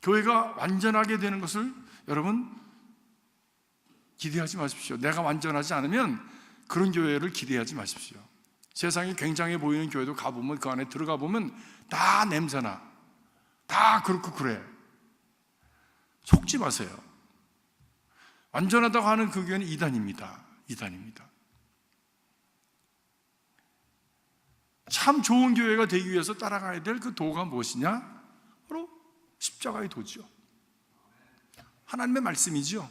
교회가 완전하게 되는 것을 여러분 기대하지 마십시오. 내가 완전하지 않으면 그런 교회를 기대하지 마십시오. 세상이 굉장해 보이는 교회도 가보면, 그 안에 들어가 보면 다 냄새나, 다 그렇고 그래. 속지 마세요. 완전하다고 하는 그 교회는 이단입니다. 이단입니다. 참 좋은 교회가 되기 위해서 따라가야 될 그 도가 무엇이냐? 바로 십자가의 도죠. 하나님의 말씀이죠.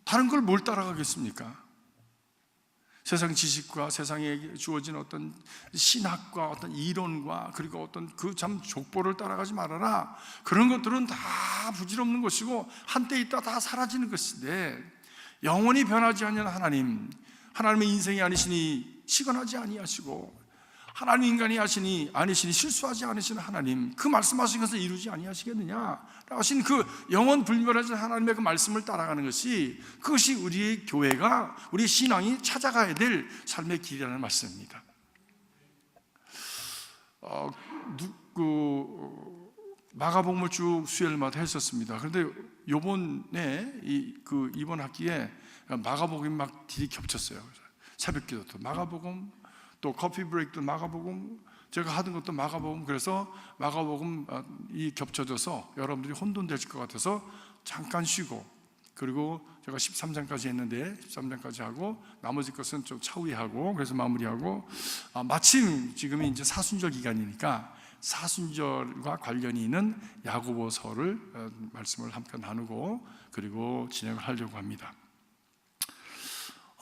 다른 걸 뭘 따라가겠습니까? 세상 지식과 세상에 주어진 어떤 신학과 어떤 이론과 그리고 어떤 그 참 족보를 따라가지 말아라. 그런 것들은 다 부질없는 것이고 한때 있다 다 사라지는 것인데, 영원히 변하지 않는 하나님, 하나님의 인생이 아니시니 시건하지 아니하시고, 하나님 인간이 아니시니 실수하지 않으시는 하나님, 그 말씀하신 것을 이루지 아니하시겠느냐 하신 그 영원 불멸하신 하나님의 그 말씀을 따라가는 것이, 그것이 우리의 교회가, 우리의 신앙이 찾아가야 될 삶의 길이라는 말씀입니다. 마가복음을 쭉 수요일마다 했었습니다. 그런데 요번에 이번 학기에 마가복음이 막 딜이 겹쳤어요. 새벽기도도 마가복음, 또 커피 브레이크도 마가복음, 제가 하던 것도 마가복음. 그래서 마가복음이 겹쳐져서 여러분들이 혼돈되실 것 같아서 잠깐 쉬고, 그리고 제가 13장까지 했는데 13장까지 하고 나머지 것은 좀 차후에 하고, 그래서 마무리하고, 마침 지금이 이제 사순절 기간이니까 사순절과 관련이 있는 야고보서를 말씀을 함께 나누고 그리고 진행을 하려고 합니다.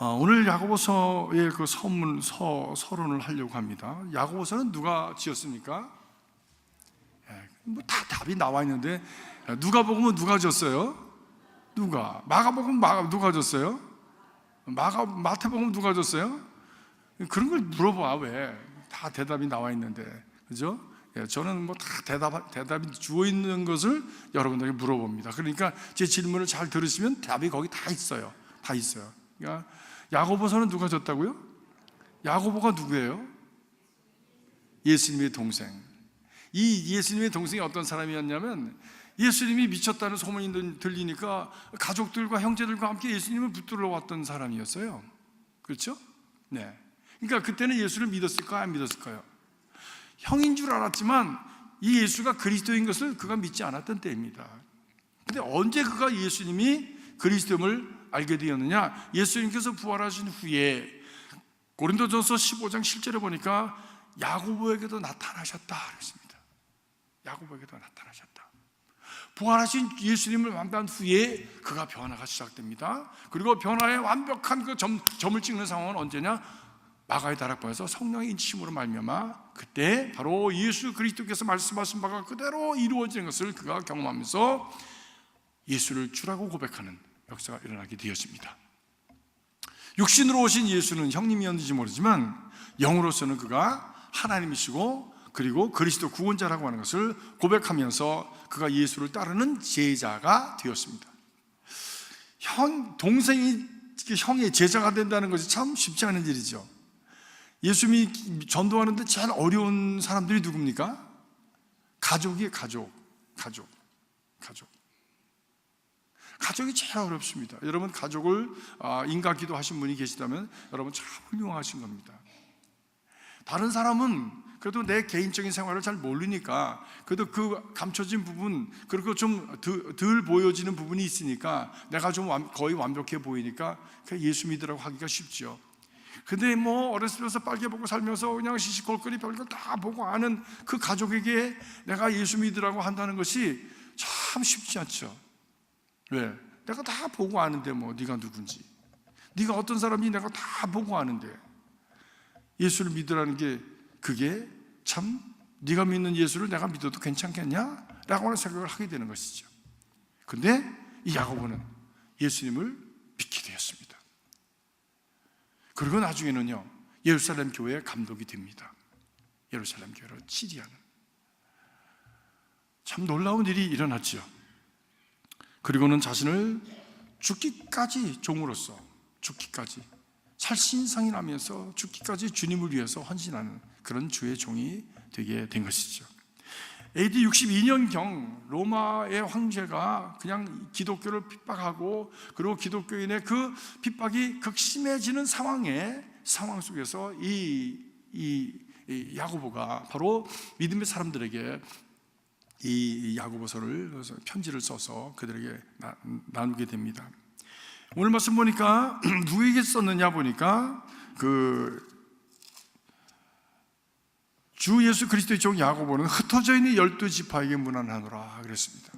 오늘 야고보서의 그 서론을 하려고 합니다. 야고보서는 누가 지었습니까? 뭐 다 답이 나와 있는데, 누가복음은 누가 지었어요? 누가? 마가복음 누가 지었어요? 마태복음 누가 지었어요? 그런 걸 물어봐. 왜? 다 대답이 나와 있는데, 그죠? 저는 뭐 다 대답이 주어 있는 것을 여러분들에게 물어봅니다. 그러니까 제 질문을 잘 들으시면 답이 거기 다 있어요. 다 있어요. 그러니까 야고보서는 누가 졌다고요? 야고보가 누구예요? 예수님의 동생. 이 예수님의 동생이 어떤 사람이었냐면, 예수님이 미쳤다는 소문이 들리니까 가족들과 형제들과 함께 예수님을 붙들러 왔던 사람이었어요. 그렇죠? 네. 그러니까 그때는 예수를 믿었을까요? 안 믿었을까요? 형인 줄 알았지만 이 예수가 그리스도인 것을 그가 믿지 않았던 때입니다. 근데 언제 그가 예수님이 그리스도임을 알게 되었느냐? 예수님께서 부활하신 후에 고린도전서 15장 7절에 보니까 야고보에게도 나타나셨다 그랬습니다. 야고보에게도 나타나셨다. 부활하신 예수님을 만난 후에 그가 변화가 시작됩니다. 그리고 변화의 완벽한 그 점을 찍는 상황은 언제냐? 마가의 다락방에서 성령의 인치심으로 말미암아, 그때 바로 예수 그리스도께서 말씀하신 바가 그대로 이루어지는 것을 그가 경험하면서 예수를 주라고 고백하는 역사가 일어나게 되었습니다. 육신으로 오신 예수는 형님이었는지 모르지만 영으로서는 그가 하나님이시고 그리고 그리스도 구원자라고 하는 것을 고백하면서 그가 예수를 따르는 제자가 되었습니다. 동생이 형의 제자가 된다는 것이 참 쉽지 않은 일이죠. 예수님이 전도하는데 제일 어려운 사람들이 누굽니까? 가족이 가족이 제일 어렵습니다. 여러분 가족을 인가기도 하신 분이 계시다면 여러분 참 훌륭하신 겁니다. 다른 사람은 그래도 내 개인적인 생활을 잘 모르니까 그래도 그 감춰진 부분, 그리고 좀 덜 보여지는 부분이 있으니까 내가 좀 거의 완벽해 보이니까 예수 믿으라고 하기가 쉽죠. 근데 뭐 어렸을 때부터 빨개 보고 살면서 그냥 시시콜콜이 별걸 다 보고 아는 그 가족에게 내가 예수 믿으라고 한다는 것이 참 쉽지 않죠. 왜? 내가 다 보고 아는데 뭐 네가 누군지, 네가 어떤 사람인지 내가 다 보고 아는데 예수를 믿으라는 게, 그게 참 네가 믿는 예수를 내가 믿어도 괜찮겠냐? 라고 하는 생각을 하게 되는 것이죠. 근데 이 야고보는 예수님을 믿게 되었습니다. 그리고 나중에는요, 예루살렘 교회의 감독이 됩니다. 예루살렘 교회로 치리하는 참 놀라운 일이 일어났죠. 그리고는 자신을 죽기까지 종으로서, 죽기까지 살신성인하면서 죽기까지 주님을 위해서 헌신하는 그런 주의 종이 되게 된 것이죠. AD 62년경 로마의 황제가 그냥 기독교를 핍박하고, 그리고 기독교인의 그 핍박이 극심해지는 상황 속에서 이 야고보가 바로 믿음의 사람들에게 이 야고보서를, 편지를 써서 그들에게 나누게 됩니다. 오늘 말씀 보니까 누구에게 썼느냐 보니까 주 예수 그리스도의 종 야고보는 흩어져 있는 12지파에게 문안하노라 그랬습니다.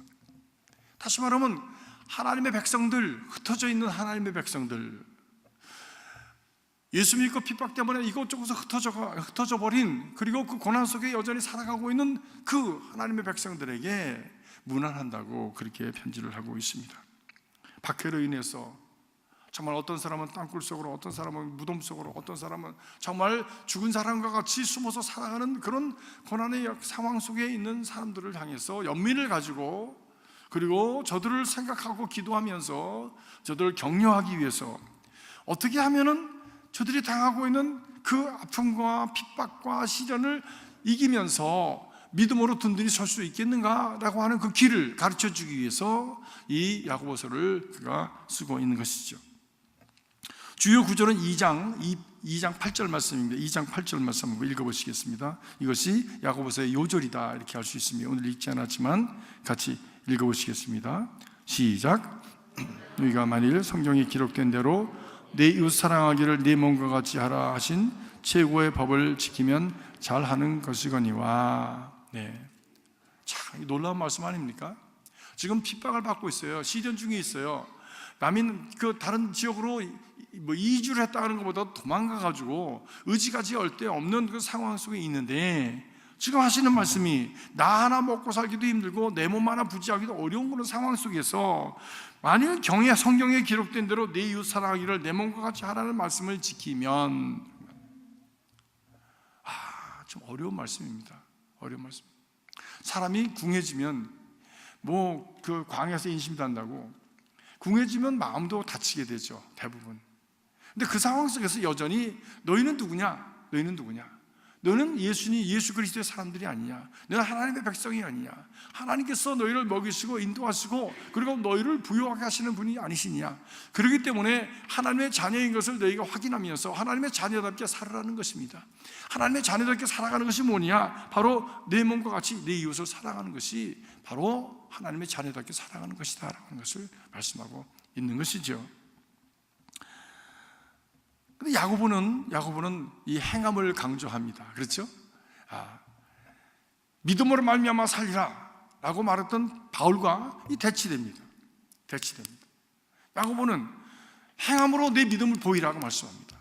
다시 말하면 하나님의 백성들, 흩어져 있는 하나님의 백성들, 예수 믿고 핍박 때문에 이곳저곳에 흩어져 버린, 그리고 그 고난 속에 여전히 살아가고 있는 그 하나님의 백성들에게 문안한다고 그렇게 편지를 하고 있습니다. 박해로 인해서 정말 어떤 사람은 땅굴 속으로, 어떤 사람은 무덤 속으로, 어떤 사람은 정말 죽은 사람과 같이 숨어서 살아가는 그런 고난의 상황 속에 있는 사람들을 향해서 연민을 가지고, 그리고 저들을 생각하고 기도하면서 저들을 격려하기 위해서 어떻게 하면은 저들이 당하고 있는 그 아픔과 핍박과 시련을 이기면서 믿음으로 든든히 설 수 있겠는가라고 하는 그 길을 가르쳐 주기 위해서 이 야고보서를 그가 쓰고 있는 것이죠. 주요 구절은 2장 8절 말씀입니다. 2장 8절 말씀 한번 읽어보시겠습니다. 이것이 야고보서의 요절이다 이렇게 할 수 있습니다. 오늘 읽지 않았지만 같이 읽어보시겠습니다. 시작. 너희가 만일 성경에 기록된 대로 내 이웃 사랑하기를 내 몸과 같이 하라 하신 최고의 법을 지키면 잘하는 것이거니와. 네, 참 놀라운 말씀 아닙니까? 지금 핍박을 받고 있어요. 시련 중에 있어요. 남인 다른 지역으로 이주를 했다는 것보다 도망가가지고 의지가지 얼데 없는 그 상황 속에 있는데, 지금 하시는 말씀이 나 하나 먹고 살기도 힘들고 내 몸 하나 부지하기도 어려운 그런 상황 속에서 만일 성경에 기록된 대로 내 이웃 사랑하기를 내 몸과 같이 하라는 말씀을 지키면, 좀 어려운 말씀입니다. 어려운 말씀. 사람이 궁해지면 그 광야에서 인심단다고 궁해지면 마음도 다치게 되죠, 대부분. 근데 그 상황 속에서 여전히 너희는 누구냐? 너희는 누구냐? 너는 예수 그리스도의 사람들이 아니냐? 너는 하나님의 백성이 아니냐? 하나님께서 너희를 먹이시고 인도하시고 그리고 너희를 부유하게 하시는 분이 아니시냐? 그렇기 때문에 하나님의 자녀인 것을 너희가 확인하면서 하나님의 자녀답게 살아가는 것입니다. 하나님의 자녀답게 살아가는 것이 뭐냐? 바로 내 몸과 같이 내 이웃을 사랑하는 것이 바로 하나님의 자녀답게 살아가는 것이다 라는 것을 말씀하고 있는 것이죠. 근데 야고보는 이 행함을 강조합니다. 그렇죠? 믿음으로 말미암아 살리라 라고 말했던 바울과 대치됩니다. 야고보는 행함으로 내 믿음을 보이라고 말씀합니다.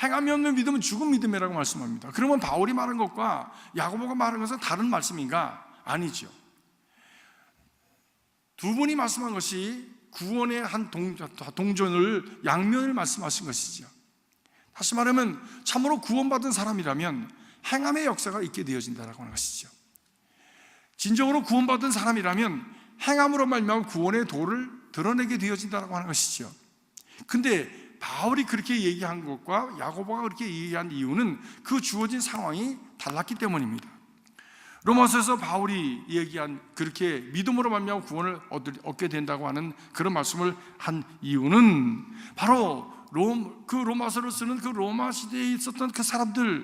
행함이 없는 믿음은 죽은 믿음이라고 말씀합니다. 그러면 바울이 말한 것과 야고보가 말한 것은 다른 말씀인가? 아니죠. 두 분이 말씀한 것이 구원의 한 동전을 양면을 말씀하신 것이죠. 다시 말하면 참으로 구원받은 사람이라면 행함의 역사가 있게 되어진다라고 하는 것이죠. 진정으로 구원받은 사람이라면 행함으로 말미암아 구원의 도를 드러내게 되어진다라고 하는 것이죠. 근데 바울이 그렇게 얘기한 것과 야고보가 그렇게 얘기한 이유는 그 주어진 상황이 달랐기 때문입니다. 로마서에서 바울이 얘기한 그렇게 믿음으로 말미암아 구원을 얻게 된다고 하는 그런 말씀을 한 이유는 바로 그 로마서를 쓰는 그 로마 시대에 있었던 그 사람들에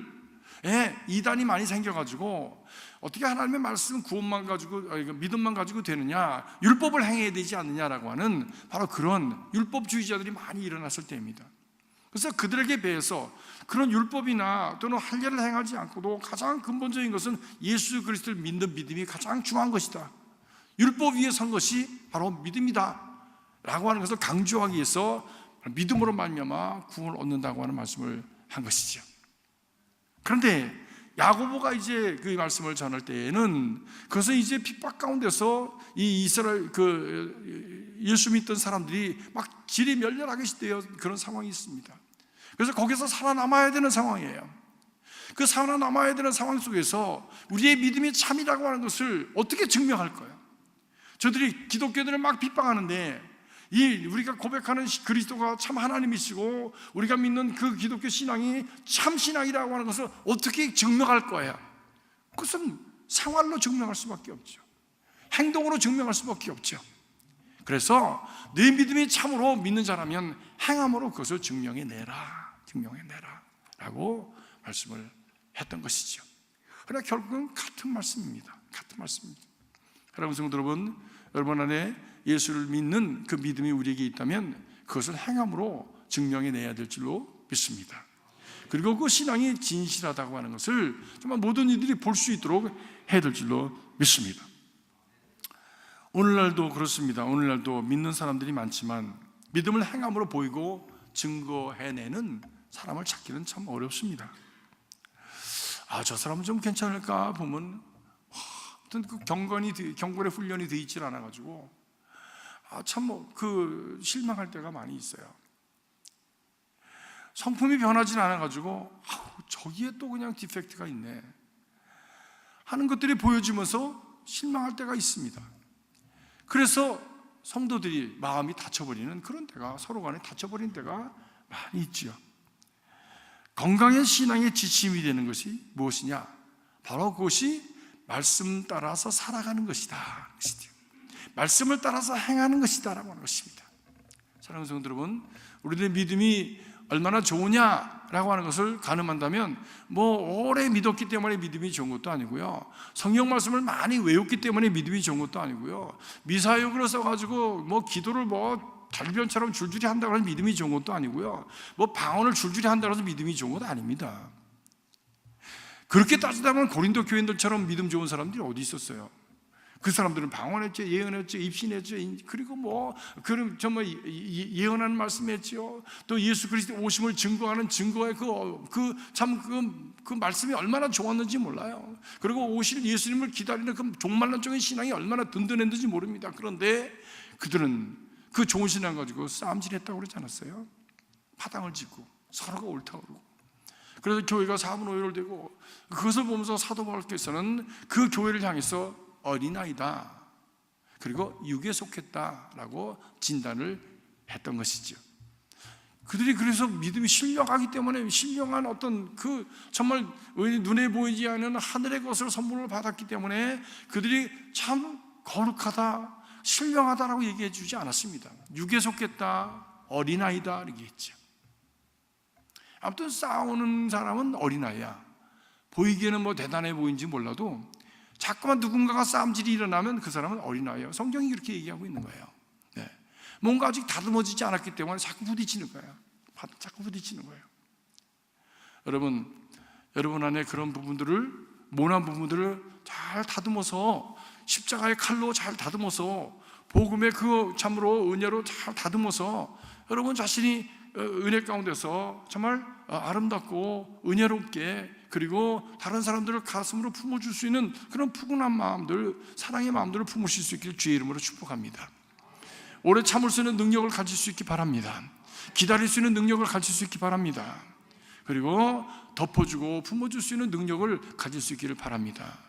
이단이 많이 생겨가지고 어떻게 하나님의 말씀 구원만 가지고 믿음만 가지고 되느냐, 율법을 행해야 되지 않느냐라고 하는 바로 그런 율법주의자들이 많이 일어났을 때입니다. 그래서 그들에게 비해서 그런 율법이나 또는 할례를 행하지 않고도 가장 근본적인 것은 예수 그리스도를 믿는 믿음이 가장 중요한 것이다. 율법 위에 선 것이 바로 믿음이다 라고 하는 것을 강조하기 위해서 믿음으로 말미암아 구원을 얻는다고 하는 말씀을 한 것이죠. 그런데 야고보가 이제 그 말씀을 전할 때에는 그것은 이제 핍박 가운데서 이 이스라엘 예수 믿던 사람들이 막 질이 멸렬하게 되어 그런 상황이 있습니다. 그래서 거기서 살아남아야 되는 상황이에요. 그 살아남아야 되는 상황 속에서 우리의 믿음이 참이라고 하는 것을 어떻게 증명할 거예요? 저들이 기독교들을 막 핍박하는데 우리가 고백하는 그리스도가 참 하나님이시고 우리가 믿는 그 기독교 신앙이 참 신앙이라고 하는 것을 어떻게 증명할 거예요? 그것은 생활로 증명할 수밖에 없죠. 행동으로 증명할 수밖에 없죠. 그래서 내 믿음이 참으로 믿는 자라면 행함으로 그것을 증명해내라 라고 말씀을 했던 것이죠. 그러나 결국은 같은 말씀입니다. 여러분 성도 여러분 안에 예수를 믿는 그 믿음이 우리에게 있다면 그것을 행함으로 증명해내야 될 줄로 믿습니다. 그리고 그 신앙이 진실하다고 하는 것을 정말 모든 이들이 볼 수 있도록 해야 될 줄로 믿습니다. 오늘날도 그렇습니다. 오늘날도 믿는 사람들이 많지만 믿음을 행함으로 보이고 증거해내는 사람을 찾기는 참 어렵습니다. 저 사람은 좀 괜찮을까 보면 어떤 그 경건의 훈련이 돼 있질 않아가지고 참 실망할 때가 많이 있어요. 성품이 변하진 않아가지고 저기에 또 그냥 디펙트가 있네 하는 것들이 보여지면서 실망할 때가 있습니다. 그래서 성도들이 마음이 다쳐버리는 그런 때가, 서로 간에 다쳐버린 때가 많이 있지요. 건강한 신앙의 지침이 되는 것이 무엇이냐? 바로 그것이 말씀 따라서 살아가는 것이다. 말씀을 따라서 행하는 것이다 라고 하는 것입니다. 사랑하는 성도 여러분, 우리들의 믿음이 얼마나 좋으냐라고 하는 것을 가늠한다면 오래 믿었기 때문에 믿음이 좋은 것도 아니고요, 성경 말씀을 많이 외웠기 때문에 믿음이 좋은 것도 아니고요, 미사역으로 써가지고 기도를 달변처럼 줄줄이 한다고 해서 믿음이 좋은 것도 아니고요, 방언을 줄줄이 한다고 해서 믿음이 좋은 것도 아닙니다. 그렇게 따지자면 고린도 교인들처럼 믿음 좋은 사람들이 어디 있었어요? 그 사람들은 방언했죠, 예언했죠, 입신했죠, 그리고 정말 예언하는 말씀했죠. 또 예수 그리스도 오심을 증거하는 증거의 그 말씀이 얼마나 좋았는지 몰라요. 그리고 오실 예수님을 기다리는 그 종말론적인 신앙이 얼마나 든든했는지 모릅니다. 그런데 그들은 그 좋은 신앙 가지고 싸움질했다고 그러지 않았어요? 파당을 짓고 서로가 옳다고 그러고, 그래서 교회가 사분오열되고, 그것을 보면서 사도 바울께서는 그 교회를 향해서 어린아이다, 그리고 육에 속했다라고 진단을 했던 것이죠. 그들이 그래서 믿음이 신령하기 때문에, 신령한 어떤 정말 눈에 보이지 않는 하늘의 것을 선물을 받았기 때문에 그들이 참 거룩하다, 신령하다라고 얘기해 주지 않았습니다. 육에 속했다, 어린아이다 이렇게 했죠. 아무튼 싸우는 사람은 어린아이야. 보이기에는 대단해 보이는지 몰라도 자꾸만 누군가가 싸움질이 일어나면 그 사람은 어린아이예요. 성경이 그렇게 얘기하고 있는 거예요. 네. 뭔가 아직 다듬어지지 않았기 때문에 자꾸 부딪히는 거예요. 여러분 안에 그런 부분들을, 모난 부분들을 잘 다듬어서, 십자가의 칼로 잘 다듬어서, 복음의 참으로 은혜로 잘 다듬어서 여러분 자신이 은혜 가운데서 정말 아름답고 은혜롭게, 그리고 다른 사람들을 가슴으로 품어줄 수 있는 그런 푸근한 마음들, 사랑의 마음들을 품으실 수 있기를 주의 이름으로 축복합니다. 오래 참을 수 있는 능력을 가질 수 있기 바랍니다. 기다릴 수 있는 능력을 가질 수 있기 바랍니다. 그리고 덮어주고 품어줄 수 있는 능력을 가질 수 있기를 바랍니다.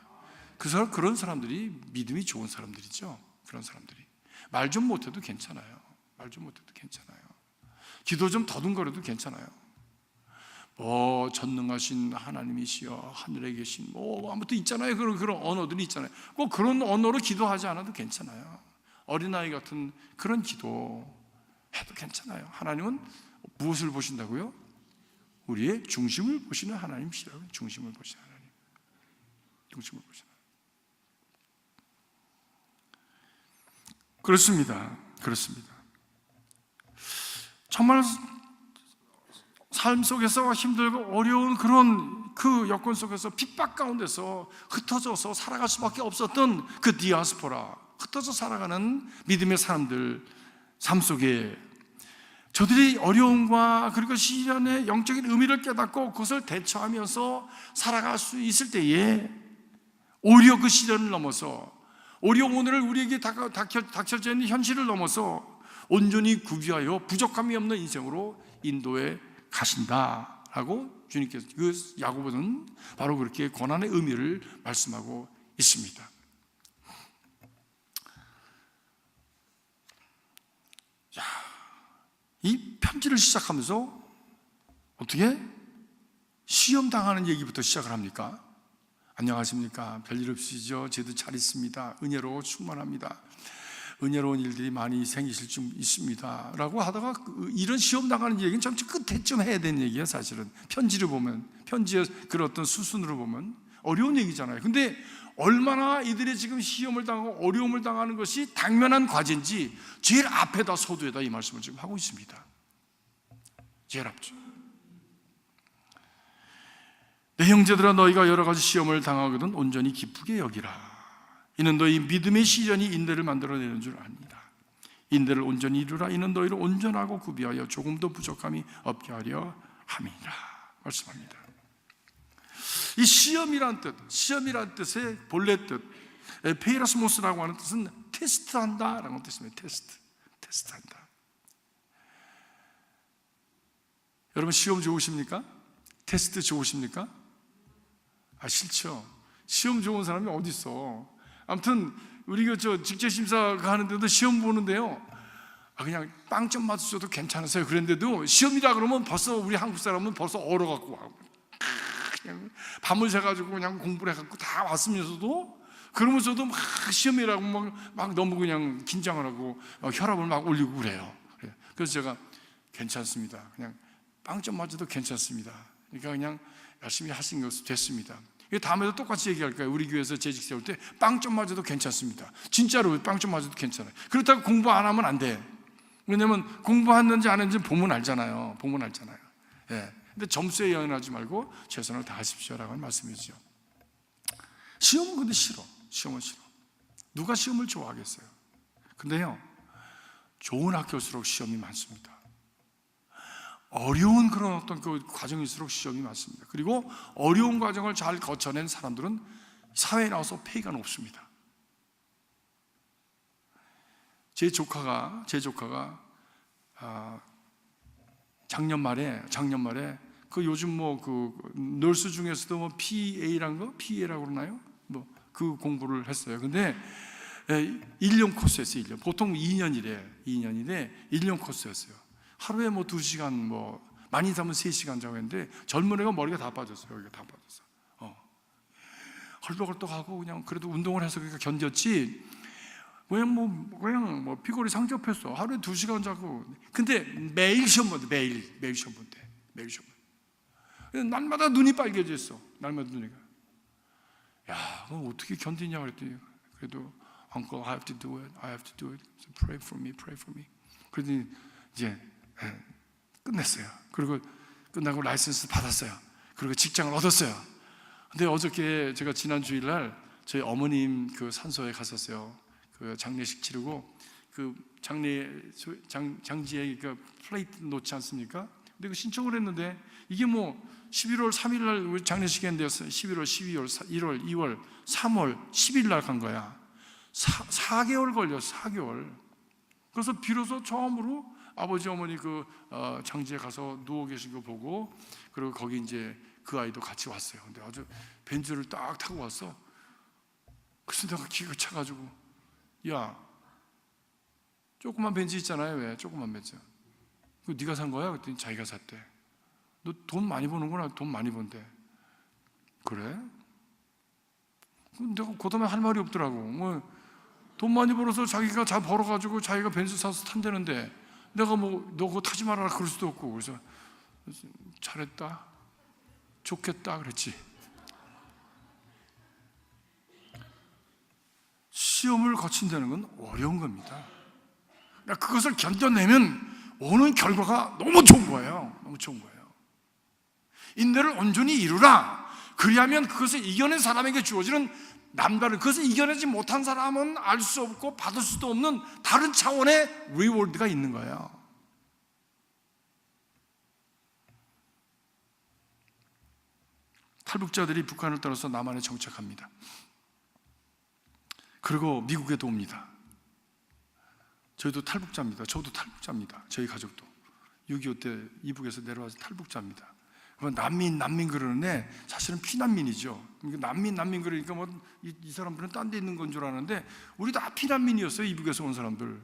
그런 사람들이 믿음이 좋은 사람들이죠. 그런 사람들이 말 좀 못해도 괜찮아요. 기도 좀 더듬거려도 괜찮아요. 전능하신 하나님이시여 하늘에 계신 아무튼 있잖아요. 그런 언어들이 있잖아요. 꼭 그런 언어로 기도하지 않아도 괜찮아요. 어린아이 같은 그런 기도 해도 괜찮아요. 하나님은 무엇을 보신다고요? 우리의 중심을 보시는 하나님이시라고요. 중심을 보시는 하나님. 그렇습니다. 정말 삶 속에서 힘들고 어려운 그 여건 속에서 핍박 가운데서 흩어져서 살아갈 수밖에 없었던 그 디아스포라, 흩어져 살아가는 믿음의 사람들 삶 속에 저들이 어려움과 그리고 시련의 영적인 의미를 깨닫고 그것을 대처하면서 살아갈 수 있을 때에 오히려 그 시련을 넘어서, 오히려 오늘 우리에게 닥쳐져 있는 현실을 넘어서 온전히 구비하여 부족함이 없는 인생으로 인도해 가신다라고 주님께서, 야고보는 바로 그렇게 고난의 의미를 말씀하고 있습니다. 이 편지를 시작하면서 어떻게 시험 당하는 얘기부터 시작을 합니까? 안녕하십니까? 별일 없으시죠? 저도 잘 있습니다. 은혜로 충만합니다. 은혜로운 일들이 많이 생기실 줄 있습니다 라고 하다가 이런 시험 나가는 얘기는 참 끝에쯤 해야 되는 얘기예요. 사실은 편지를 보면, 편지의 그런 어떤 수순으로 보면 어려운 얘기잖아요. 근데 얼마나 이들이 지금 시험을 당하고 어려움을 당하는 것이 당면한 과제인지 제일 앞에다 서두에다 이 말씀을 지금 하고 있습니다. 제일 앞죠. 내 형제들아, 너희가 여러 가지 시험을 당하거든 온전히 기쁘게 여기라. 이는 너희 믿음의 시련이 인내를 만들어내는 줄 압니다. 인내를 온전히 이루라. 이는 너희를 온전하고 구비하여 조금도 부족함이 없게 하려 함이라 말씀합니다. 이 시험이란 뜻, 시험이란 뜻의 본래 뜻, 페이라스모스라고 하는 뜻은 테스트한다 라는 뜻입니다. 테스트한다. 여러분 시험 좋으십니까? 테스트 좋으십니까? 싫죠. 시험 좋은 사람이 어디 있어? 아무튼 우리 직제심사가 하는데도 시험 보는데요, 그냥 빵점 맞으셔도 괜찮으세요. 그런데도 시험이라 그러면 벌써 우리 한국 사람은 벌써 얼어갖고 와. 그냥 밤을 새가지고 그냥 공부를 해갖고 다 왔으면서도, 그러면서도 막 시험이라고 막 너무 그냥 긴장을 하고 혈압을 막 올리고 그래요. 그래서 제가 괜찮습니다. 그냥 빵점 맞아도 괜찮습니다. 그러니까 그냥 열심히 하신 것이 됐습니다. 다음에도 똑같이 얘기할 거예요. 우리 교회에서 재직 세울 때 빵점 맞아도 괜찮습니다. 진짜로 빵점 맞아도 괜찮아요. 그렇다고 공부 안 하면 안 돼. 왜냐면 공부했는지 안 했는지 보면 알잖아요. 보면 알잖아요. 예. 근데 점수에 연연하지 말고 최선을 다하십시오라고 하는 말씀이죠. 시험은 근데 싫어. 시험은 싫어. 누가 시험을 좋아하겠어요? 근데요, 좋은 학교일수록 시험이 많습니다. 어려운 그런 어떤 그 과정일수록 시험이 많습니다. 그리고 어려운 과정을 잘 거쳐낸 사람들은 사회에 나와서 폐의가 높습니다. 제 조카가 작년 말에 그 요즘 그 널스 중에서도 PA라는 거, PA라고 그러나요? 그 공부를 했어요. 근데 1년 코스였어요. 1년. 보통 2년이래. 1년 코스였어요. 하루에 2시간, 많이 자면 3시간 자고 했는데 젊은 애가 머리가 다 빠졌어요. 여기가 다 빠졌어. 헐떡헐떡하고 그냥 그래도 운동을 해서 그러니까 견뎠지. 그냥 피골이 상접했어. 하루에 2시간 자고. 근데 매일 시험 본대. 매일 시험 본대. 날마다 눈이 빨개졌어. 날마다 눈이가. 야, 그럼 어떻게 견디냐 그랬더니, 그래도 Uncle, I have to do it. So pray for me. 그랬더니 이제 끝냈어요. 그리고 끝나고 라이선스 받았어요. 그리고 직장을 얻었어요. 근데 어저께 제가 지난 주일날 저희 어머님 그 산소에 갔었어요. 그 장례식 치르고 그 장지에 그 플레이트 놓지 않습니까? 근데 그 신청을 했는데 이게 11월 3일 날 우리 장례식이 했는데 11월, 12월, 1월, 2월, 3월, 10일 날 간 거야. 4개월 걸렸어. 4개월. 그래서 비로소 처음으로 아버지 어머니 그 장지에 가서 누워 계신 거 보고, 그리고 거기 이제 그 아이도 같이 왔어요. 근데 아주 벤츠를 딱 타고 왔어. 그래서 내가 기가 차가지고, 야, 조그만 벤츠 있잖아요. 왜 조그만 벤츠? 그거 네가 산 거야? 그랬더니 자기가 샀대. 너 돈 많이 버는구나. 돈 많이 번대. 그래? 내가 그다음에 할 말이 없더라고. 돈 많이 벌어서 자기가 잘 벌어가지고 자기가 벤츠 사서 탄다는데 내가 너 그거 타지 말아라 그럴 수도 없고. 그래서 잘했다, 좋겠다 그랬지. 시험을 거친다는 건 어려운 겁니다. 그것을 견뎌내면 오는 결과가 너무 좋은 거예요. 너무 좋은 거예요. 인내를 온전히 이루라. 그리하면 그것을 이겨낸 사람에게 주어지는 남다른, 그것을 이겨내지 못한 사람은 알 수 없고 받을 수도 없는 다른 차원의 리워드가 있는 거예요. 탈북자들이 북한을 떠나서 남한에 정착합니다. 그리고 미국에도 옵니다. 저희도 탈북자입니다. 저도 탈북자입니다. 저희 가족도 6.25 때 이북에서 내려와서 탈북자입니다. 난민 그러는데 사실은 피난민이죠. 그러니까 난민 그러니까 이 사람들은 딴 데 있는 건 줄 아는데 우리 다 피난민이었어요. 이북에서 온 사람들.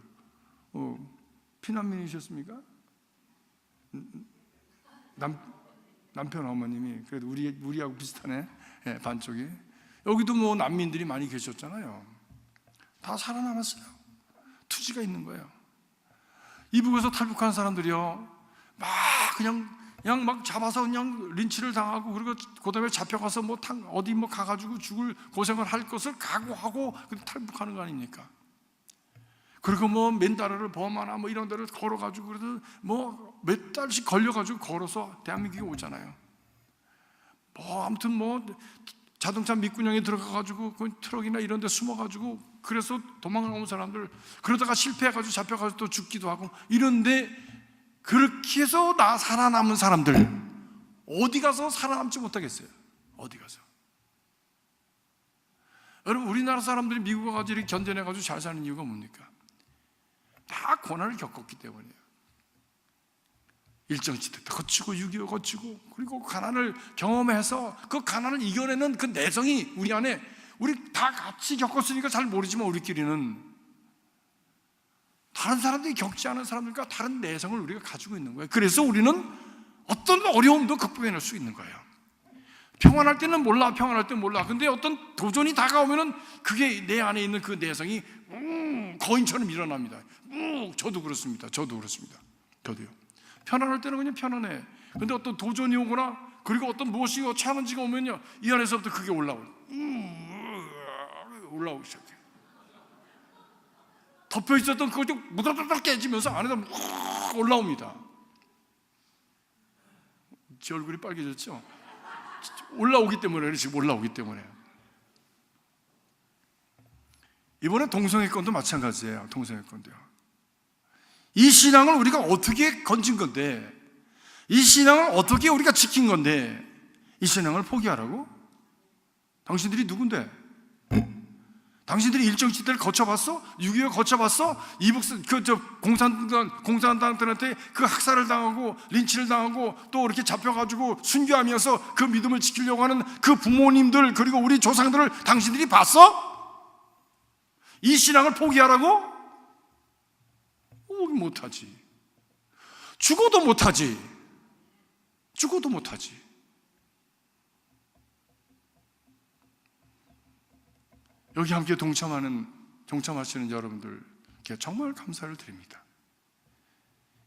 피난민이셨습니까? 남편 어머님이 그래도 우리하고 비슷하네. 반쪽이. 여기도 뭐 난민들이 많이 계셨잖아요. 다 살아남았어요. 투지가 있는 거예요. 이북에서 탈북한 사람들이요, 막 그냥 막 잡아서 그냥 린치를 당하고, 그리고 그다음에 잡혀가서 뭐 어디 뭐 가가지고 죽을 고생을 할 것을 각오하고 탈북하는 거 아닙니까? 그리고 뭐 맨다르를 범하나 뭐 이런 데를 걸어가지고, 그래도 뭐 몇 달씩 걸려가지고 걸어서 대한민국에 오잖아요. 뭐 아무튼 뭐 자동차 밑구녕에 들어가가지고 그 트럭이나 이런 데 숨어가지고, 그래서 도망가는 사람들, 그러다가 실패해가지고 잡혀가지고 또 죽기도 하고 이런데, 그렇게 해서 살아남은 사람들 어디 가서 살아남지 못하겠어요? 어디 가서? 여러분, 우리나라 사람들이 미국 가서 이렇게 견뎌내가지고 잘 사는 이유가 뭡니까? 다 고난을 겪었기 때문이에요. 일정시대 거치고 6.25 거치고, 그리고 가난을 경험해서 그 가난을 이겨내는 그 내성이 우리 안에, 우리 다 같이 겪었으니까 잘 모르지만 우리끼리는 다른 사람들이 겪지 않은 사람들과 다른 내성을 우리가 가지고 있는 거예요. 그래서 우리는 어떤 어려움도 극복해낼 수 있는 거예요. 평안할 때는 몰라, 평안할 때는 몰라. 근데 어떤 도전이 다가오면은 그게 내 안에 있는 그 내성이 거인처럼 일어납니다. 저도 그렇습니다. 저도요. 편안할 때는 그냥 편안해. 근데 어떤 도전이 오거나, 그리고 어떤 무엇이 챌린지가 오면요, 이 안에서부터 그게 올라오기 시작해요. 덮여 있었던 그거 좀 무더덕 깨지면서 안에다 올라옵니다. 제 얼굴이 빨개졌죠? 올라오기 때문에, 지금 올라오기 때문에. 이번에 동성애 건도 마찬가지예요. 동성애 건도요. 이 신앙을 우리가 어떻게 건진 건데, 이 신앙을 어떻게 우리가 지킨 건데, 이 신앙을 포기하라고? 당신들이 누군데? 당신들이 일정시대를 거쳐봤어? 6.25 거쳐봤어? 이북 공산당들한테 그 학살을 당하고 린치를 당하고 또 이렇게 잡혀가지고 순교하면서 그 믿음을 지키려고 하는 그 부모님들, 그리고 우리 조상들을 당신들이 봤어? 이 신앙을 포기하라고? 못하지. 죽어도 못하지. 여기 함께 동참하시는 여러분들께 정말 감사를 드립니다.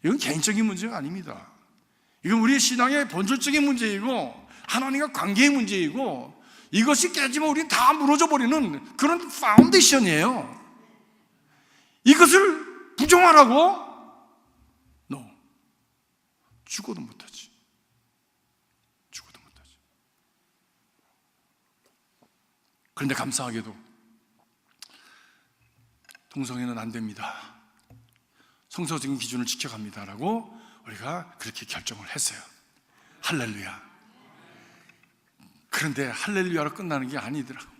이건 개인적인 문제가 아닙니다. 이건 우리의 신앙의 본질적인 문제이고, 하나님과 관계의 문제이고, 이것이 깨지면 우리는 다 무너져 버리는 그런 파운데이션이에요. 이것을 부정하라고? No. 죽어도 못하지. 그런데 감사하게도 동성애는 안 됩니다. 성서적인 기준을 지켜갑니다라고 우리가 그렇게 결정을 했어요. 할렐루야. 그런데 할렐루야로 끝나는 게 아니더라고.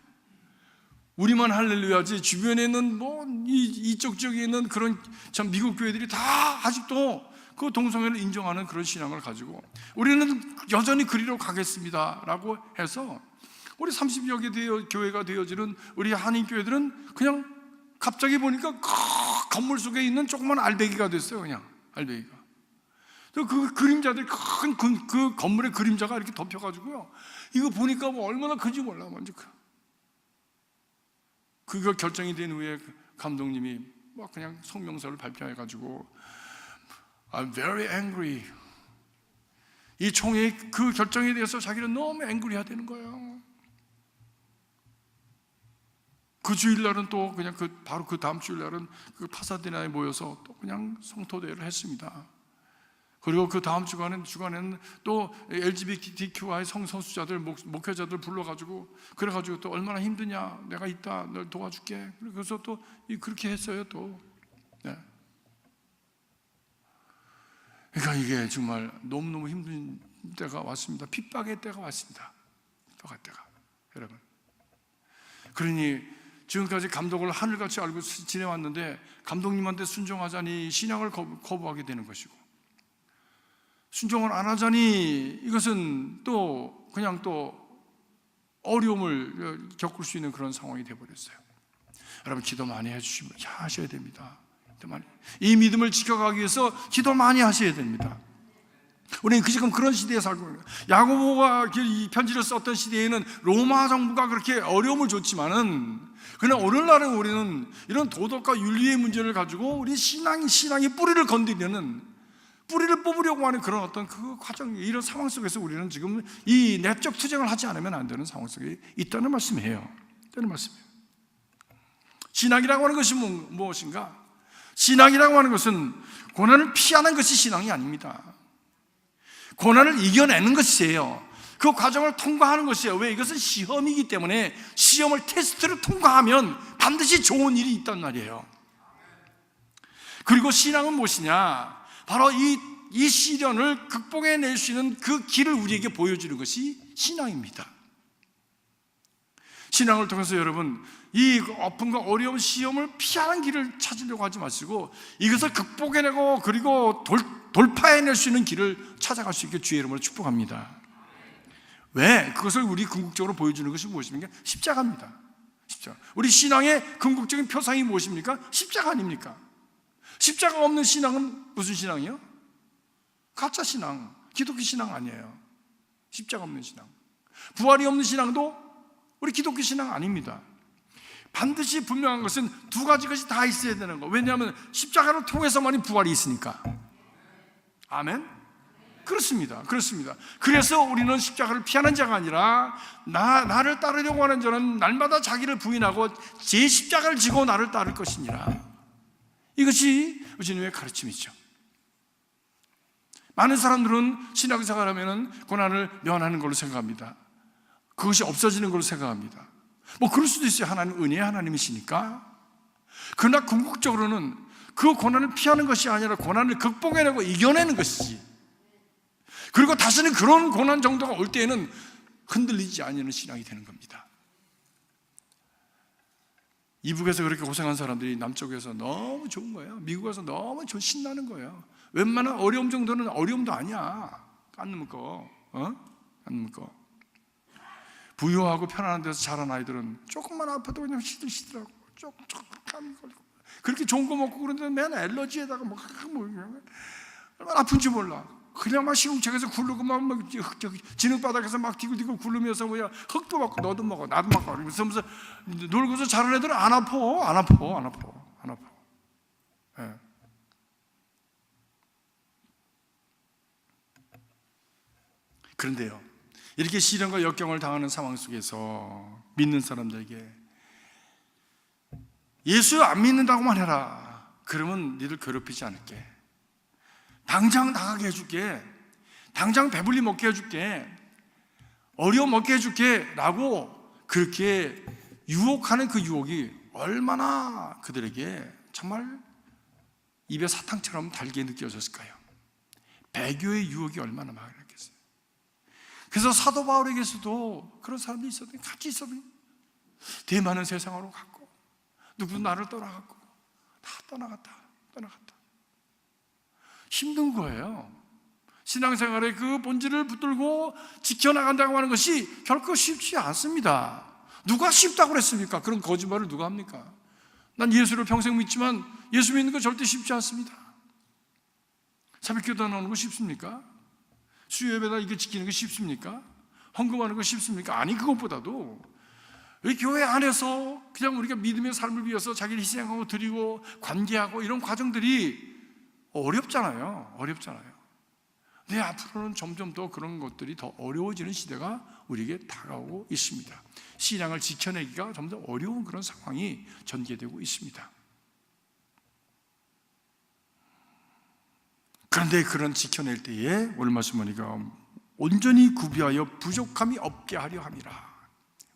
우리만 할렐루야지, 주변에 있는 뭐 이쪽 지역에 있는 그런 참 미국 교회들이 다 아직도 그 동성애를 인정하는 그런 신앙을 가지고, 우리는 여전히 그리로 가겠습니다라고 해서 우리 30여 개 교회가 되어지는 우리 한인 교회들은 그냥 갑자기 보니까 건물 속에 있는 조그만 알배기가 됐어요. 그냥 알배기가. 그 그림자들이 큰 그 건물의 그림자가 이렇게 덮여가지고요, 이거 보니까 뭐 얼마나 큰지 몰라. 먼저 그거 결정이 된 후에 감독님이 막 그냥 성명서를 발표해가지고 I'm very angry. 이 총회 그 결정에 대해서 자기는 너무 angry하다는 거예요. 그 주일날은 또 그냥 바로 그 다음 주일날은 그 파사디나에 모여서 또 그냥 성토대회를 했습니다. 그리고 그 다음 주간에는 또 LGBTQI 성소수자들, 목회자들 불러가지고, 그래가지고 또 얼마나 힘드냐, 내가 있다, 널 도와줄게. 그래서 또 그렇게 했어요. 또. 네. 그러니까 이게 정말 너무너무 힘든 때가 왔습니다. 핍박의 때가 왔습니다. 핍박의 때가. 여러분. 그러니 지금까지 감독을 하늘같이 알고 지내왔는데, 감독님한테 순종하자니 신앙을 거부하게 되는 것이고, 순종을 안 하자니 이것은 또 그냥 또 어려움을 겪을 수 있는 그런 상황이 되어버렸어요. 여러분, 기도 많이 하셔야 됩니다. 이 믿음을 지켜가기 위해서 기도 많이 하셔야 됩니다. 우리는 지금 그런 시대에 살고 있는 거예요. 야고보가 이 편지를 썼던 시대에는 로마 정부가 그렇게 어려움을 줬지만은, 그러나 오늘날은 우리는 이런 도덕과 윤리의 문제를 가지고 우리 신앙의 뿌리를 건드리는, 뿌리를 뽑으려고 하는 그런 어떤 그 과정, 이런 상황 속에서 우리는 지금 이 내적 투쟁을 하지 않으면 안 되는 상황 속에 있다는 말씀이에요. 신앙이라고 하는 것이 무엇인가? 신앙이라고 하는 것은 고난을 피하는 것이 신앙이 아닙니다. 고난을 이겨내는 것이에요. 그 과정을 통과하는 것이에요. 왜? 이것은 시험이기 때문에 시험을, 테스트를 통과하면 반드시 좋은 일이 있단 말이에요. 그리고 신앙은 무엇이냐? 바로 이 시련을 극복해낼 수 있는 그 길을 우리에게 보여주는 것이 신앙입니다. 신앙을 통해서 여러분, 이 아픔과 어려운 시험을 피하는 길을 찾으려고 하지 마시고 이것을 극복해내고 그리고 돌파해낼 수 있는 길을 찾아갈 수 있게 주의 이름으로 축복합니다. 왜? 그것을 우리 궁극적으로 보여주는 것이 무엇입니까? 십자가입니다. 십자가. 우리 신앙의 궁극적인 표상이 무엇입니까? 십자가 아닙니까? 십자가 없는 신앙은 무슨 신앙이요? 가짜 신앙, 기독교 신앙 아니에요. 십자가 없는 신앙. 부활이 없는 신앙도 우리 기독교 신앙 아닙니다. 반드시 분명한 것은 두 가지 것이 다 있어야 되는 거. 왜냐하면 십자가를 통해서만이 부활이 있으니까. 아멘? 그렇습니다. 그래서 우리는 십자가를 피하는 자가 아니라 나를 따르려고 하는 자는 날마다 자기를 부인하고 제 십자가를 지고 나를 따를 것이니라. 이것이 주님의 가르침이죠. 많은 사람들은 신앙생활 하면은 고난을 면하는 걸로 생각합니다. 그것이 없어지는 걸로 생각합니다. 뭐 그럴 수도 있어요. 하나님 은혜의 하나님이시니까. 그러나 궁극적으로는 그 고난을 피하는 것이 아니라 고난을 극복해내고 이겨내는 것이지. 그리고 다시는 그런 고난 정도가 올 때에는 흔들리지 않는 신앙이 되는 겁니다. 이북에서 그렇게 고생한 사람들이 남쪽에서 너무 좋은 거예요. 미국에서 너무 신나는 거예요. 웬만한 어려움 정도는 어려움도 아니야. 안 먹고, 안 먹고. 부유하고 편안한 데서 자란 아이들은 조금만 아파도 그냥 시들시들하고 감이 걸리고 그렇게 좋은 거 먹고 그런데 맨 알러지에다가 얼마나 아픈지 몰라. 그냥 막 시궁창에서 굴르고 막 진흙바닥에서 막 디굴디굴 굴르면서 뭐야 흙도 먹고 너도 먹어 나도 먹고 그러면서 놀고서 자란 애들은 안 아파. 네. 그런데요, 이렇게 시련과 역경을 당하는 상황 속에서 믿는 사람들에게 예수 안 믿는다고만 해라. 그러면 니들 괴롭히지 않을게. 당장 나가게 해줄게. 당장 배불리 먹게 해줄게. 어려움 먹게 해줄게 라고 그렇게 유혹하는 그 유혹이 얼마나 그들에게 정말 입에 사탕처럼 달게 느껴졌을까요? 배교의 유혹이 얼마나 많았겠어요. 그래서 사도 바울에게서도 그런 사람들이 있었더니 같이 있었더니 대만은 세상으로 갔고 누구도 나를 떠나갔고 다 떠나갔다. 힘든 거예요. 신앙생활의 그 본질을 붙들고 지켜나간다고 하는 것이 결코 쉽지 않습니다. 누가 쉽다고 그랬습니까? 그런 거짓말을 누가 합니까? 난 예수를 평생 믿지만 예수 믿는 거 절대 쉽지 않습니다. 새벽기도 나오는 거 쉽습니까? 수요예배다 이거 지키는 거 쉽습니까? 헌금하는 거 쉽습니까? 아니, 그것보다도 이 교회 안에서 그냥 우리가 믿음의 삶을 위해서 자기를 희생하고 드리고 관계하고 이런 과정들이 어렵잖아요. 근데 앞으로는 점점 더 그런 것들이 더 어려워지는 시대가 우리에게 다가오고 있습니다. 신앙을 지켜내기가 점점 어려운 그런 상황이 전개되고 있습니다. 그런데 그런 지켜낼 때에 오늘 말씀 보니까 온전히 구비하여 부족함이 없게 하려 함이라.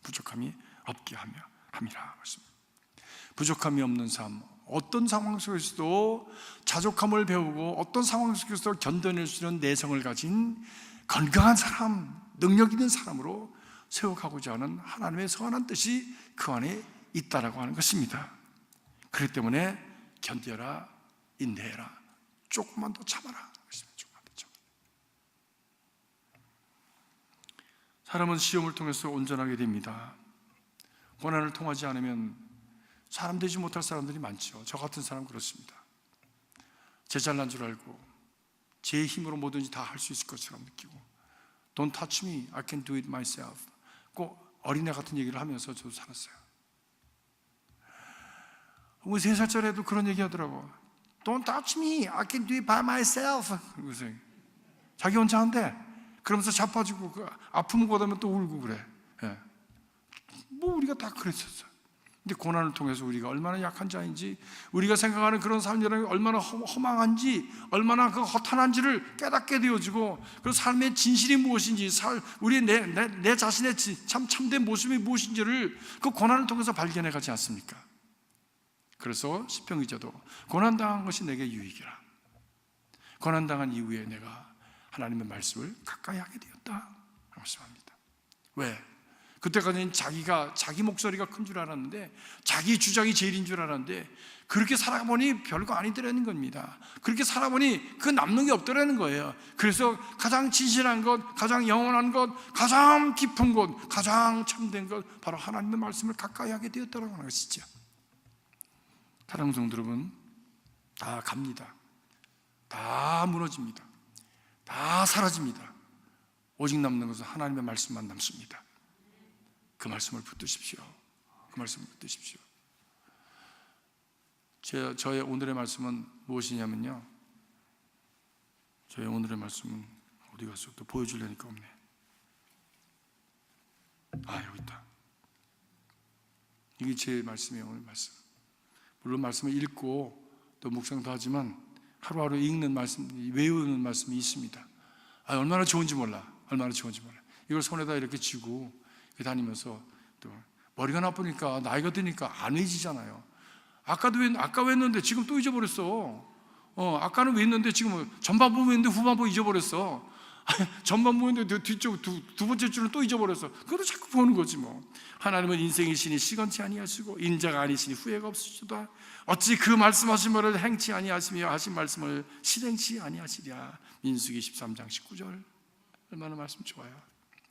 부족함이 없게 함이라. 부족함이 없는 삶, 어떤 상황 속에서도 자족함을 배우고 어떤 상황 속에서도 견뎌낼 수 있는 내성을 가진 건강한 사람, 능력 있는 사람으로 세워가고자 하는 하나님의 선한 뜻이 그 안에 있다라고 하는 것입니다. 그렇기 때문에 견뎌라, 인내해라, 조금만 더 참아라. 사람은 시험을 통해서 온전하게 됩니다. 고난을 통하지 않으면 사람 되지 못할 사람들이 많죠. 저 같은 사람 그렇습니다. 제 잘난 줄 알고 제 힘으로 뭐든지 다 할 수 있을 것처럼 느끼고, Don't touch me, I can do it myself. 꼭 어린애 같은 얘기를 하면서 저도 살았어요. 3살짜리도 그런 얘기 하더라고. Don't touch me, I can do it by myself. 그래서 자기 혼자 한대. 그러면서 자빠지고 아프면 고다면 또 울고 그래. 예. 뭐 우리가 다 그랬었어. 근데 고난을 통해서 우리가 얼마나 약한 자인지, 우리가 생각하는 그런 삶이라는 게 얼마나 허망한지, 얼마나 그 허탄한지를 깨닫게 되어지고, 그 삶의 진실이 무엇인지, 우리 내 자신의 참된 모습이 무엇인지를 그 고난을 통해서 발견해 가지 않습니까? 그래서 시편 기자도 고난당한 것이 내게 유익이라. 고난당한 이후에 내가 하나님의 말씀을 가까이 하게 되었다 말씀합니다. 왜? 그때까지는 자기 목소리가 큰 줄 알았는데, 자기 주장이 제일인 줄 알았는데, 그렇게 살아보니 별거 아니더라는 겁니다. 그렇게 살아보니 그 남는 게 없더라는 거예요. 그래서 가장 진실한 것, 가장 영원한 것, 가장 깊은 것, 가장 참된 것, 바로 하나님의 말씀을 가까이 하게 되었다는 것이죠. 사랑하는 성도 여러분, 다 갑니다. 다 무너집니다. 다 사라집니다. 오직 남는 것은 하나님의 말씀만 남습니다. 그 말씀을 붙드십시오. 그 말씀을 붙드십시오. 저의 오늘의 말씀은 무엇이냐면요, 저의 오늘의 말씀은 어디 갔어? 또 보여주려니까 없네. 여기 있다. 이게 제 말씀이에요. 오늘 말씀. 물론 말씀을 읽고 또 묵상도 하지만 하루하루 읽는 말씀, 외우는 말씀이 있습니다. 얼마나 좋은지 몰라. 얼마나 좋은지 몰라. 이걸 손에다 이렇게 쥐고 다니면서, 또 머리가 나쁘니까, 나이가 드니까 안 잊지잖아요. 아까 했는데 지금 또 잊어버렸어. 아까는 왜 했는데 지금 전반부 했는데 후반부 잊어버렸어. 전반부 했는데 뒤쪽 두 번째 줄은 또 잊어버렸어. 그것도 자꾸 보는 거지 뭐. 하나님은 인생이시니 시건치 아니하시고 인자가 아니시니 후회가 없으시도다. 어찌 그 말씀하신 말을 행치 아니하시며 하신 말씀을 실행치 아니하시랴. 민수기 13장 19절. 얼마나 말씀 좋아요.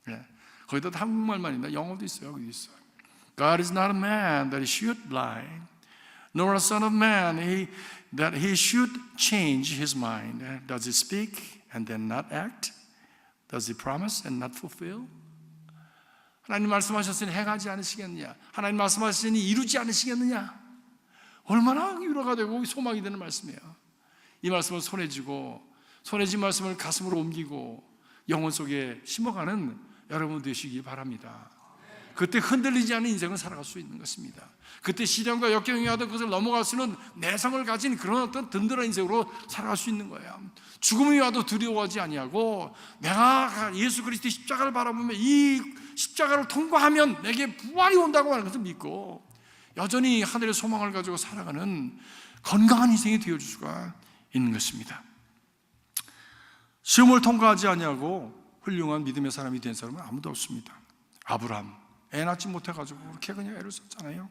네. 거기다 한국말만 있나? 영어도 있어요. 여기도 있어요. God is not a man that he should lie, nor a son of man that he should change his mind. Does he speak and then not act? Does he promise and not fulfill? 하나님 말씀하셨으니 행하지 않으시겠느냐? 하나님 말씀하셨으니 이루지 않으시겠느냐? 얼마나 위로가 되고 소망이 되는 말씀이에요. 이 말씀을 손에 쥐고, 손에 쥔 말씀을 가슴으로 옮기고 영혼 속에 심어가는 여러분 되시기 바랍니다. 그때 흔들리지 않은 인생을 살아갈 수 있는 것입니다. 그때 시련과 역경이 하던 것을 넘어갈 수 있는 내성을 가진 그런 어떤 든든한 인생으로 살아갈 수 있는 거예요. 죽음이 와도 두려워하지 아니하고, 내가 예수 그리스도의 십자가를 바라보며 이 십자가를 통과하면 내게 부활이 온다고 하는 것을 믿고 여전히 하늘의 소망을 가지고 살아가는 건강한 인생이 되어줄 수가 있는 것입니다. 시험을 통과하지 아니하고 훌륭한 믿음의 사람이 된 사람은 아무도 없습니다. 아브라함 애 낳지 못해가지고 그렇게 그냥 애를 썼잖아요.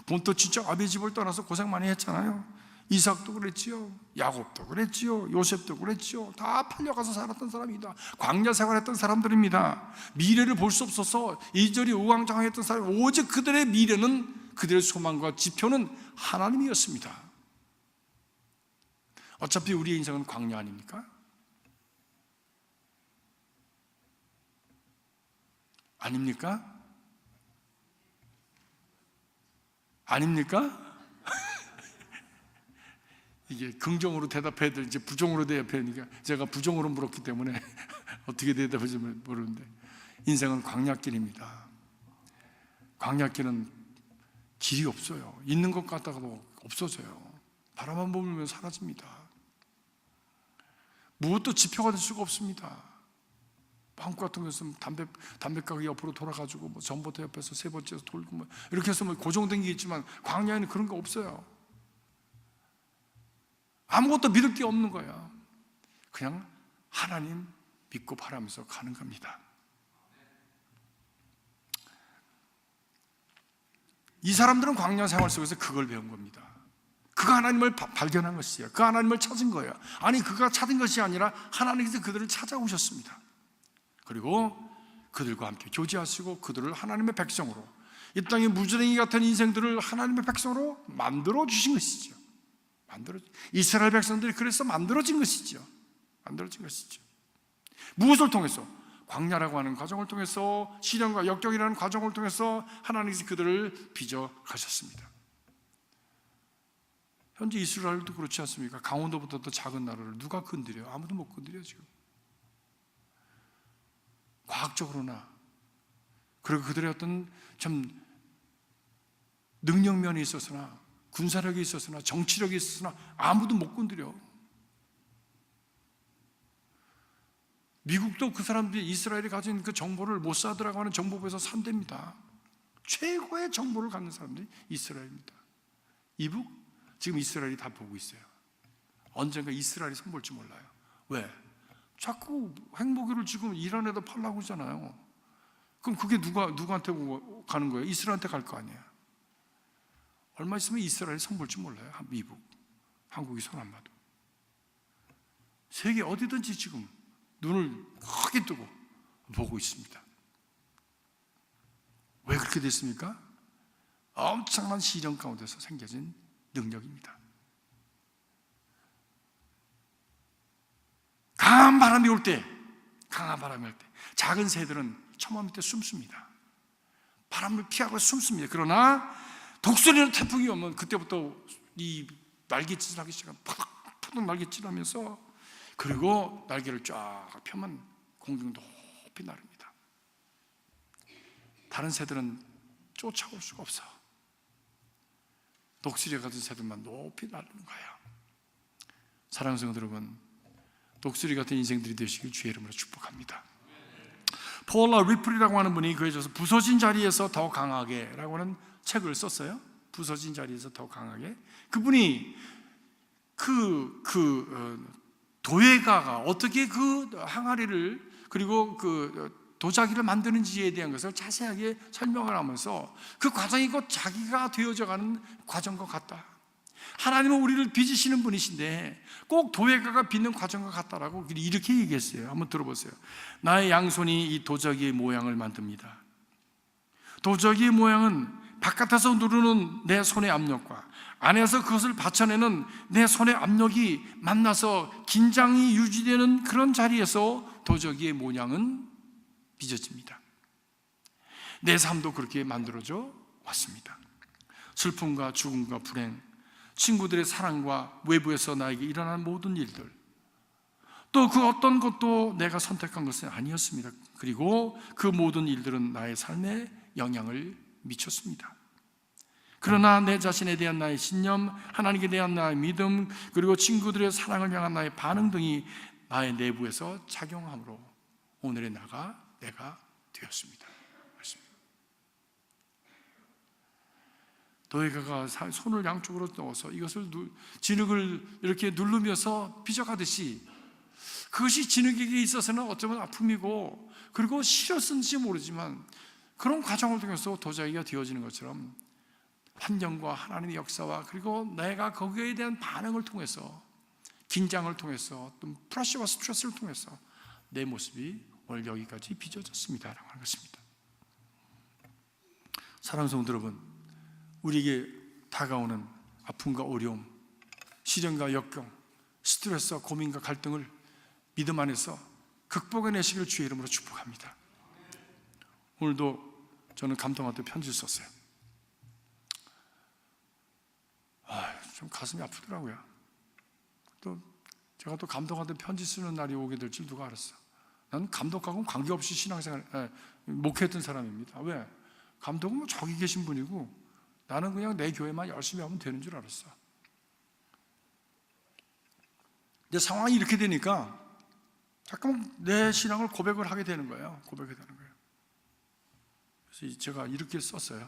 본토 친척 아비 집을 떠나서 고생 많이 했잖아요. 이삭도 그랬지요, 야곱도 그랬지요, 요셉도 그랬지요. 다 팔려가서 살았던 사람이다. 광야 생활했던 사람들입니다. 미래를 볼 수 없어서 이리저리 우왕좌왕했던 사람, 오직 그들의 미래는, 그들의 소망과 지표는 하나님이었습니다. 어차피 우리의 인생은 광야 아닙니까? 아닙니까? 아닙니까? 이게 긍정으로 대답해야 될지 부정으로 대답해야 되니까, 제가 부정으로 물었기 때문에 어떻게 대답할지 모르는데, 인생은 광야길입니다. 광야길은 길이 없어요. 있는 것 같다가도 없어져요. 바람만 불면 사라집니다. 무엇도 지표가 될 수가 없습니다. 한국 같은 것은 담배 가게 옆으로 돌아가지고 뭐 전봇대 옆에서 세 번째에서 돌고 뭐 이렇게 해서 뭐 고정된 게 있지만, 광야에는 그런 거 없어요. 아무것도 믿을 게 없는 거야. 그냥 하나님 믿고 바라면서 가는 겁니다. 이 사람들은 광야 생활 속에서 그걸 배운 겁니다. 그가 하나님을 발견한 것이에요. 그 하나님을 찾은 거예요. 아니, 그가 찾은 것이 아니라 하나님께서 그들을 찾아오셨습니다. 그리고 그들과 함께 교제하시고 그들을 하나님의 백성으로, 이 땅의 무지랭이 같은 인생들을 하나님의 백성으로 만들어 주신 것이죠. 이스라엘 백성들이 그래서 만들어진 것이죠. 만들어진 것이죠. 무엇을 통해서? 광야라고 하는 과정을 통해서, 시련과 역경이라는 과정을 통해서 하나님께서 그들을 빚어 가셨습니다. 현재 이스라엘도 그렇지 않습니까? 강원도보다 더 작은 나라를 누가 건드려요? 아무도 못 건드려요 지금. 과학적으로나, 그리고 그들의 어떤 참 능력면에 있어서나, 군사력에 있어서나, 정치력에 있어서나 아무도 못 건드려. 미국도 그 사람들이 이스라엘이 가진 그 정보를 모사드라고 하는 정보부에서 산답니다. 최고의 정보를 갖는 사람들이 이스라엘입니다. 이북? 지금 이스라엘이 다 보고 있어요. 언젠가 이스라엘이 선볼지 몰라요. 왜? 자꾸 핵무기를 지금 이란에다 팔라고 하잖아요. 그럼 그게 누구한테 가는 거예요? 이스라엘한테 갈 거 아니에요. 얼마 있으면 이스라엘이 선볼지 몰라요. 미국, 한국이 손 안 봐도. 세계 어디든지 지금 눈을 크게 뜨고 보고 있습니다. 왜 그렇게 됐습니까? 엄청난 시련 가운데서 생겨진 능력입니다. 강한 바람이 올 때, 작은 새들은 처마 밑에 숨습니다. 바람을 피하고 숨습니다. 그러나 독수리는 태풍이 오면 그때부터 이 날갯짓을 하기 시작하면 푸득푸득 날갯짓을 하면서, 그리고 날개를 쫙 펴면 공중 높이 나릅니다. 다른 새들은 쫓아올 수가 없어. 독수리 같은 새들만 높이 나르는 거예요. 사랑하는 성도 여러분, 독수리 같은 인생들이 되시길 주의 이름으로 축복합니다. 폴라 리플이라고 하는 분이 그에 져서 부서진 자리에서 더 강하게 라고 하는 책을 썼어요. 부서진 자리에서 더 강하게. 그분이 도예가가 어떻게 그 항아리를, 그리고 그 도자기를 만드는지에 대한 것을 자세하게 설명을 하면서 그 과정이 곧 자기가 되어져가는 과정과 같다. 하나님은 우리를 빚으시는 분이신데 꼭 도예가가 빚는 과정과 같다라고 이렇게 얘기했어요. 한번 들어보세요. 나의 양손이 이 도자기의 모양을 만듭니다. 도자기의 모양은 바깥에서 누르는 내 손의 압력과 안에서 그것을 받쳐내는 내 손의 압력이 만나서 긴장이 유지되는 그런 자리에서 도자기의 모양은 빚어집니다. 내 삶도 그렇게 만들어져 왔습니다. 슬픔과 죽음과 불행, 친구들의 사랑과 외부에서 나에게 일어난 모든 일들, 또 그 어떤 것도 내가 선택한 것은 아니었습니다. 그리고 그 모든 일들은 나의 삶에 영향을 미쳤습니다. 그러나 내 자신에 대한 나의 신념, 하나님께 대한 나의 믿음, 그리고 친구들의 사랑을 향한 나의 반응 등이 나의 내부에서 작용함으로 오늘의 내가 되었습니다. 도예가가 손을 양쪽으로 넣어서 이것을 진흙을 이렇게 누르면서 빚어가듯이, 그것이 진흙에게 있어서는 어쩌면 아픔이고, 그리고 싫었는지 모르지만 그런 과정을 통해서 도자기가 되어지는 것처럼 환경과 하나님의 역사와, 그리고 내가 거기에 대한 반응을 통해서, 긴장을 통해서, 또 프레셔와 스트레스를 통해서 내 모습이 오늘 여기까지 빚어졌습니다 라고 하는 것입니다. 사랑하는 성도 여러분, 우리에게 다가오는 아픔과 어려움, 시련과 역경, 스트레스와 고민과 갈등을 믿음 안에서 극복해내시길 주의 이름으로 축복합니다. 오늘도 저는 감동한테 편지를 썼어요. 좀 가슴이 아프더라고요. 또 제가 또 감독한테 편지 쓰는 날이 오게 될 줄 누가 알았어. 나는 감독하고는 관계없이 신앙생활, 목회했던 사람입니다. 왜? 감독은 뭐 저기 계신 분이고 나는 그냥 내 교회만 열심히 하면 되는 줄 알았어. 근데 상황이 이렇게 되니까 잠깐 내 신앙을 고백을 하게 되는 거예요. 그래서 제가 이렇게 썼어요.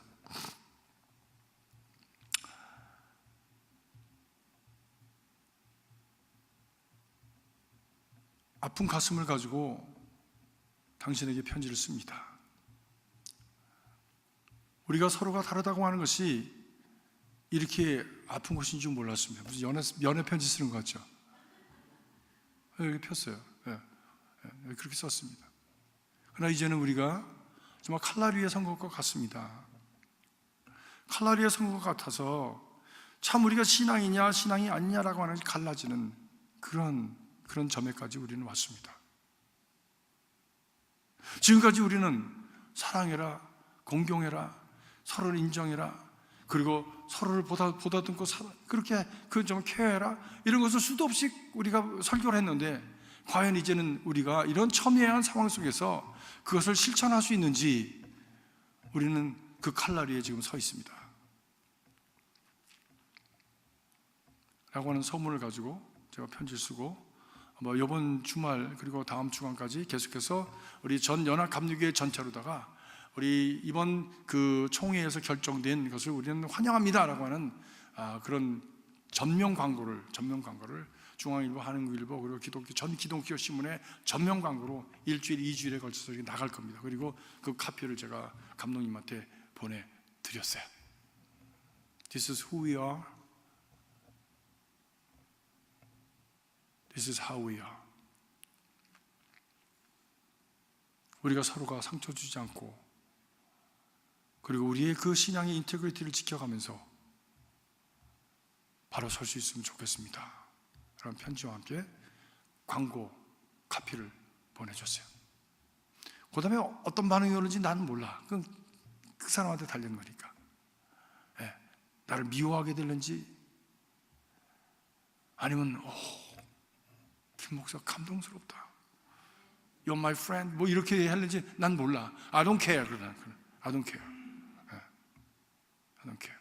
아픈 가슴을 가지고 당신에게 편지를 씁니다. 우리가 서로가 다르다고 하는 것이 이렇게 아픈 것인 줄 몰랐습니다. 무슨 연애 편지 쓰는 것 같죠? 여기 폈어요. 그렇게 썼습니다. 그러나 이제는 우리가 정말 칼날 위에 선 것과 같습니다. 칼날 위에 선 것 같아서 참 우리가 신앙이냐 신앙이 아니냐라고 하는 갈라지는 그런 그런 점에까지 우리는 왔습니다. 지금까지 우리는 사랑해라, 공경해라, 서로를 인정해라, 그리고 서로를 보다듬고 그렇게 그 좀 케어해라, 이런 것을 수도 없이 우리가 설교를 했는데, 과연 이제는 우리가 이런 첨예한 상황 속에서 그것을 실천할 수 있는지, 우리는 그 칼라리에 지금 서 있습니다. 라고 하는 소문을 가지고 제가 편지를 쓰고, 이번 주말 그리고 다음 주간까지 계속해서 우리 전 연합 감리교회 전체로다가 우리 이번 그 총회에서 결정된 것을 우리는 환영합니다라고 하는 그런 전면 광고를 중앙일보, 한국일보, 그리고 전 기독교 신문에 전면 광고로 일주일, 2주일에 걸쳐서 나갈 겁니다. 그리고 그 카피를 제가 감독님한테 보내드렸어요. This is who we are. This is how we are. 우리가 서로가 상처 주지 않고, 그리고 우리의 그 신앙의 인테그리티를 지켜가면서 바로 설 수 있으면 좋겠습니다. 그런 편지와 함께 광고 카피를 보내줬어요. 그 다음에 어떤 반응이 오는지 나는 몰라. 그건 그 사람한테 달린 거니까. 네, 나를 미워하게 될는지, 아니면 김 목사 감동스럽다, You're my friend, 뭐 이렇게 했는지 난 몰라. I don't care. I don't care. I don't care.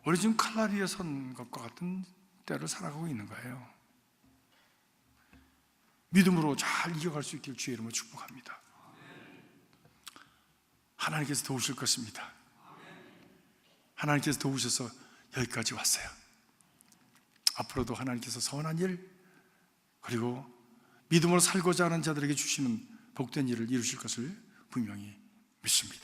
우리 지금 칼라리에 선 것과 같은 때를 살아가고 있는 거예요. 믿음으로 잘 이겨갈 수 있길 주의 이름으로 축복합니다. 하나님께서 도우실 것입니다. 하나님께서 도우셔서 여기까지 왔어요. 앞으로도 하나님께서 선한 일, 그리고 믿음으로 살고자 하는 자들에게 주시는 복된 일을 이루실 것을 분명히 믿습니다.